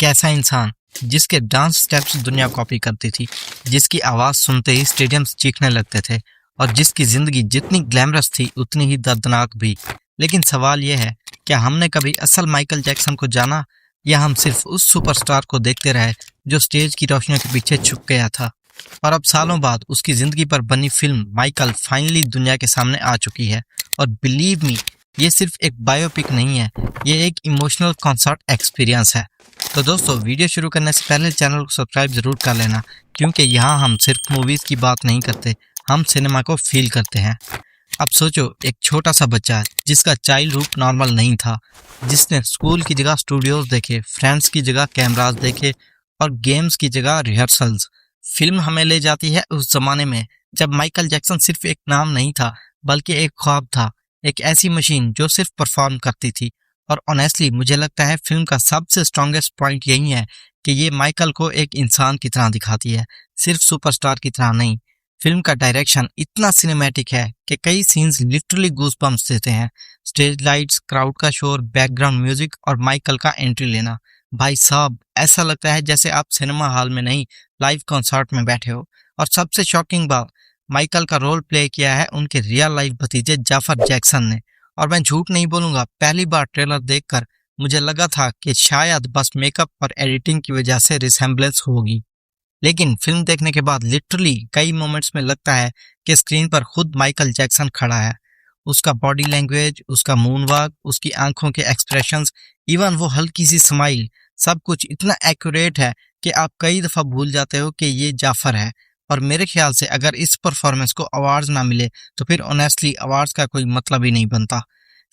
एक ऐसा इंसान जिसके डांस स्टेप्स दुनिया कॉपी करती थी, जिसकी आवाज सुनते ही स्टेडियम्स चीखने लगते थे और जिसकी जिंदगी जितनी ग्लैमरस थी उतनी ही दर्दनाक भी। लेकिन सवाल यह है, क्या हमने कभी असल माइकल जैक्सन को जाना या हम सिर्फ उस सुपरस्टार को देखते रहे जो स्टेज की रोशनियों के पीछे छुप गया था। और अब सालों बाद उसकी जिंदगी पर बनी फिल्म माइकल फाइनली दुनिया के सामने आ चुकी है। और बिलीव मी, ये सिर्फ एक बायोपिक नहीं है, ये एक इमोशनल कॉन्सर्ट एक्सपीरियंस है। तो दोस्तों, वीडियो शुरू करने से पहले चैनल को सब्सक्राइब जरूर कर लेना, क्योंकि यहाँ हम सिर्फ मूवीज की बात नहीं करते, हम सिनेमा को फील करते हैं। अब सोचो, एक छोटा सा बच्चा जिसका चाइल्ड हुड नॉर्मल नहीं था, जिसने स्कूल की जगह स्टूडियोज देखे, फ्रेंड्स की जगह कैमरास देखे और गेम्स की जगह रिहर्सल्स। फिल्म हमें ले जाती है उस जमाने में जब माइकल जैक्सन सिर्फ एक नाम नहीं था, बल्कि एक ख्वाब था, एक ऐसी मशीन जो सिर्फ परफॉर्म करती थी। और ऑनेस्टली मुझे लगता है फिल्म का सबसे स्ट्रॉन्गेस्ट पॉइंट यही है कि ये माइकल को एक इंसान की तरह दिखाती है, सिर्फ सुपरस्टार की तरह नहीं। फिल्म का डायरेक्शन इतना सिनेमैटिक है कि कई सीन्स लिटरली गूज़बम्प्स देते हैं। स्टेज लाइट्स, क्राउड का शोर, बैकग्राउंड म्यूजिक और माइकल का एंट्री लेना, भाई साहब ऐसा लगता है जैसे आप सिनेमा हॉल में नहीं, लाइव कॉन्सर्ट में बैठे हो। और सबसे शॉकिंग बात, माइकल का रोल प्ले किया है उनके रियल लाइफ भतीजे जाफर जैक्सन ने। और मैं झूठ नहीं बोलूंगा, पहली बार ट्रेलर देखकर मुझे लगा था कि शायद बस मेकअप और एडिटिंग की वजह से रिसेम्बलेंस होगी, लेकिन फिल्म देखने के बाद लिटरली कई मोमेंट्स में लगता है कि स्क्रीन पर खुद माइकल जैक्सन खड़ा है। उसका बॉडी लैंग्वेज, उसका मून वॉक, उसकी आंखों के एक्सप्रेशंस, इवन वो हल्की सी स्माइल, सब कुछ इतना एक्यूरेट है कि आप कई दफा भूल जाते हो कि ये जाफर है। और मेरे ख्याल से अगर इस परफॉर्मेंस को अवार्ड्स ना मिले तो फिर ऑनेस्टली अवार्ड्स का कोई मतलब ही नहीं बनता।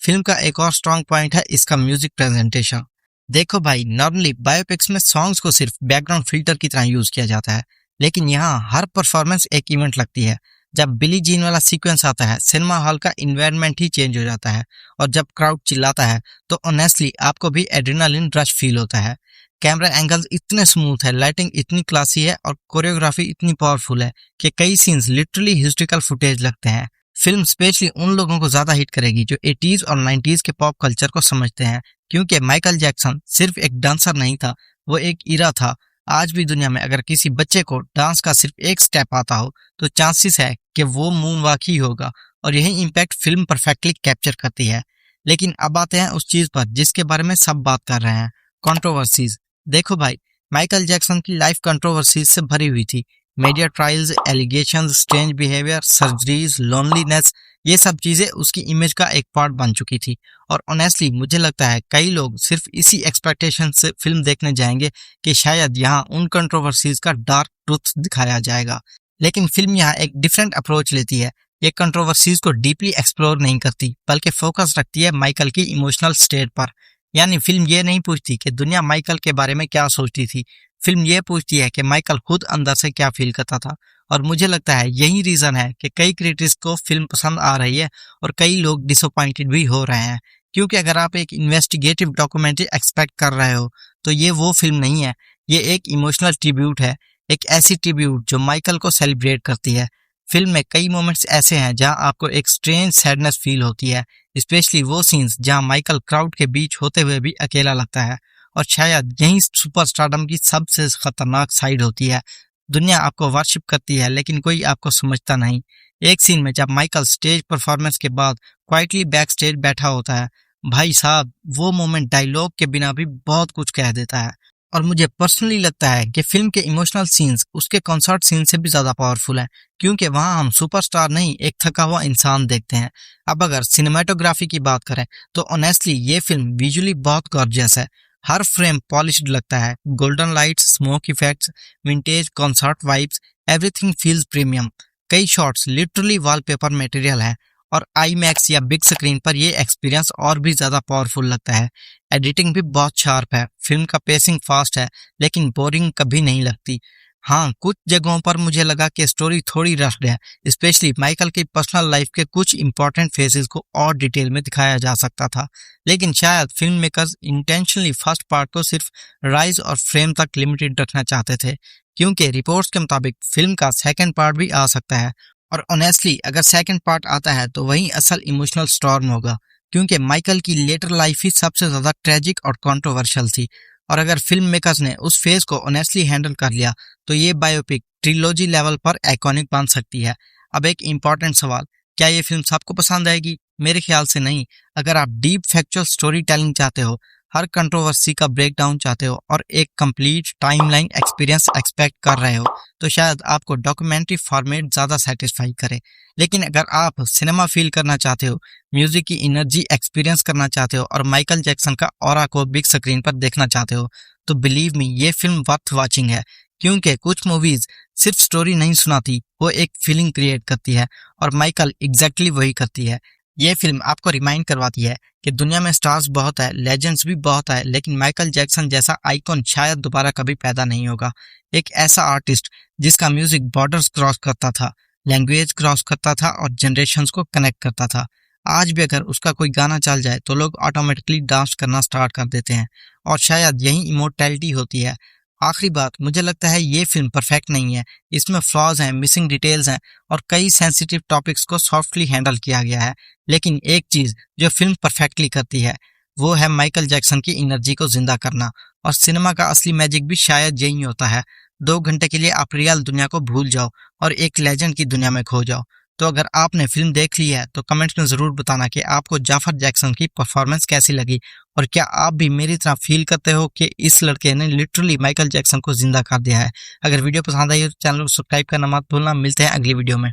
फिल्म का एक और स्ट्रॉन्ग पॉइंट है इसका म्यूजिक प्रेजेंटेशन। देखो भाई, नॉर्मली बायोपिक्स में सॉन्ग्स को सिर्फ बैकग्राउंड फिल्टर की तरह यूज किया जाता है, लेकिन यहाँ हर परफॉर्मेंस एक इवेंट लगती है। जब बिली जीन वाला सीक्वेंस आता है, सिनेमा हॉल का इन्वायरमेंट ही चेंज हो जाता है। और जब क्राउड चिल्लाता है तो ऑनेस्टली आपको भी एड्रेनालिन रश फील होता है। कैमरा एंगल्स इतने स्मूथ है, लाइटिंग इतनी क्लासी है और कोरियोग्राफी इतनी पावरफुल है कि कई सीन्स लिटरली हिस्टोरिकल फुटेज लगते हैं। फिल्म स्पेशली उन लोगों को ज्यादा हिट करेगी जो 80s और 90s के पॉप कल्चर को समझते हैं, क्योंकि माइकल जैक्सन सिर्फ एक डांसर नहीं था, वो एक इरा था। आज भी दुनिया में अगर किसी बच्चे को डांस का सिर्फ एक स्टेप आता हो तो चांसेस है कि वो मून वॉक ही होगा। और यही इम्पैक्ट फिल्म परफेक्टली कैप्चर करती है। लेकिन अब आते हैं उस चीज पर जिसके बारे में सब बात कर रहे हैं, कंट्रोवर्सीज। देखो भाई, माइकल जैक्सन की लाइफ कंट्रोवर्सीज से भरी हुई थी। Media trials, allegations, strange behaviour, surgeries, loneliness, ये सब चीजें उसकी इमेज का एक पार्ट बन चुकी थी। और ऑनेस्टली मुझे लगता है कई लोग सिर्फ इसी एक्सपेक्टेशन से फिल्म देखने जाएंगे कि शायद यहाँ उन कंट्रोवर्सीज का डार्क ट्रूथ दिखाया जाएगा। लेकिन फिल्म यहाँ एक डिफरेंट अप्रोच लेती है। ये कंट्रोवर्सीज को डीपली एक्सप्लोर नहीं करती, बल्कि फोकस रखती है माइकल की इमोशनल स्टेट पर। यानी फिल्म ये नहीं पूछती कि दुनिया माइकल के बारे में क्या सोचती थी, फिल्म ये पूछती है कि माइकल खुद अंदर से क्या फील करता था। और मुझे लगता है यही रीजन है कि कई क्रिटिक्स को फिल्म पसंद आ रही है और कई लोग डिसअपॉइंटेड भी हो रहे हैं। क्योंकि अगर आप एक इन्वेस्टिगेटिव डॉक्यूमेंट्री एक्सपेक्ट कर रहे हो तो ये वो फिल्म नहीं है, ये एक इमोशनल ट्रिब्यूट है, एक ऐसी ट्रिब्यूट जो माइकल को सेलिब्रेट करती है। फिल्म में कई मोमेंट्स ऐसे हैं जहां आपको एक स्ट्रेंज सैडनेस फील होती है, स्पेशली वो सीन्स जहां माइकल क्राउड के बीच होते हुए भी अकेला लगता है। और शायद यही सुपरस्टारडम की सबसे खतरनाक साइड होती है। दुनिया आपको वर्शिप करती है लेकिन कोई आपको समझता नहीं। एक सीन में जब माइकल स्टेज परफॉर्मेंस के बाद क्वाइटली बैक स्टेज बैठा होता है, भाई साहब वो मोमेंट डायलॉग के बिना भी बहुत कुछ कह देता है। और मुझे पर्सनली लगता है कि फिल्म के इमोशनल सीन्स उसके कॉन्सर्ट सीन से भी ज्यादा पावरफुल है, क्योंकि वहां हम सुपरस्टार नहीं, एक थका हुआ इंसान देखते हैं। अब अगर सिनेमेटोग्राफी की बात करें तो ऑनेस्टली ये फिल्म विजुअली बहुत गॉर्जियस है। हर फ्रेम पॉलिश्ड लगता है, golden lights, smoke effects, vintage concert vibes, everything feels premium. कई शॉट्स लिटरली वॉलपेपर मटेरियल है और आईमैक्स या बिग स्क्रीन पर ये एक्सपीरियंस और भी ज्यादा पावरफुल लगता है। एडिटिंग भी बहुत शार्प है, फिल्म का पेसिंग फास्ट है लेकिन बोरिंग कभी नहीं लगती। हाँ, कुछ जगहों पर मुझे लगा कि स्टोरी थोड़ी रश्ड है, स्पेशली माइकल की पर्सनल लाइफ के कुछ इंपॉर्टेंट फेजेस को और डिटेल में दिखाया जा सकता था। लेकिन शायद film makers intentionally first part को सिर्फ राइज और फ्रेम तक लिमिटेड रखना चाहते थे, क्योंकि रिपोर्ट्स के मुताबिक फिल्म का सेकेंड पार्ट भी आ सकता है। और ऑनेस्टली अगर सेकंड पार्ट आता है तो वही असल इमोशनल स्टॉर्म होगा, क्योंकि माइकल की लेटर लाइफ ही सबसे ज्यादा ट्रेजिक और कंट्रोवर्शियल थी। और अगर फिल्म मेकर्स ने उस फेज को ऑनेस्टली हैंडल कर लिया तो ये बायोपिक ट्रिलॉजी लेवल पर आइकॉनिक बन सकती है। अब एक इम्पॉर्टेंट सवाल, क्या ये फिल्म सबको पसंद आएगी? मेरे ख्याल से नहीं। अगर आप डीप फैक्चुअल स्टोरी टेलिंग चाहते हो, हर कंट्रोवर्सी का ब्रेकडाउन चाहते हो और एक कंप्लीट टाइमलाइन एक्सपीरियंस एक्सपेक्ट कर रहे हो तो शायद आपको डॉक्यूमेंट्री फॉर्मेट ज़्यादा सेटिस्फाई करे। लेकिन अगर आप सिनेमा फील करना चाहते हो, म्यूजिक की एनर्जी एक्सपीरियंस करना चाहते हो और माइकल जैक्सन का ऑरा को बिग स्क्रीन पर देखना चाहते हो तो बिलीव मी ये फिल्म वर्थ वॉचिंग है। क्योंकि कुछ मूवीज सिर्फ स्टोरी नहीं सुनाती, वो एक फीलिंग क्रिएट करती है और माइकल एग्जैक्टली वही करती है। ये फिल्म आपको रिमाइंड करवाती है कि दुनिया में स्टार्स बहुत है, लेजेंड्स भी बहुत है, लेकिन माइकल जैक्सन जैसा आइकॉन शायद दोबारा कभी पैदा नहीं होगा। एक ऐसा आर्टिस्ट जिसका म्यूजिक बॉर्डर्स क्रॉस करता था, लैंग्वेज क्रॉस करता था और जनरेशंस को कनेक्ट करता था। आज भी अगर उसका कोई गाना चल जाए तो लोग ऑटोमेटिकली डांस करना स्टार्ट कर देते हैं और शायद यही इमोर्टैलिटी होती है। आखिरी बात, मुझे लगता है ये फिल्म परफेक्ट नहीं है, इसमें फ्लॉज हैं, मिसिंग डिटेल्स हैं और कई सेंसिटिव टॉपिक्स को सॉफ्टली हैंडल किया गया है। लेकिन एक चीज जो फिल्म परफेक्टली करती है वो है माइकल जैक्सन की एनर्जी को जिंदा करना। और सिनेमा का असली मैजिक भी शायद यही होता है, 2 घंटे के लिए आप रियल दुनिया को भूल जाओ और एक लेजेंड की दुनिया में खो जाओ। तो अगर आपने फिल्म देख ली है तो कमेंट्स में जरूर बताना कि आपको जाफर जैक्सन की परफॉर्मेंस कैसी लगी और क्या आप भी मेरी तरह फील करते हो कि इस लड़के ने लिटरली माइकल जैक्सन को जिंदा कर दिया है। अगर वीडियो पसंद आई हो तो चैनल को सब्सक्राइब करना मत भूलना। मिलते हैं अगली वीडियो में।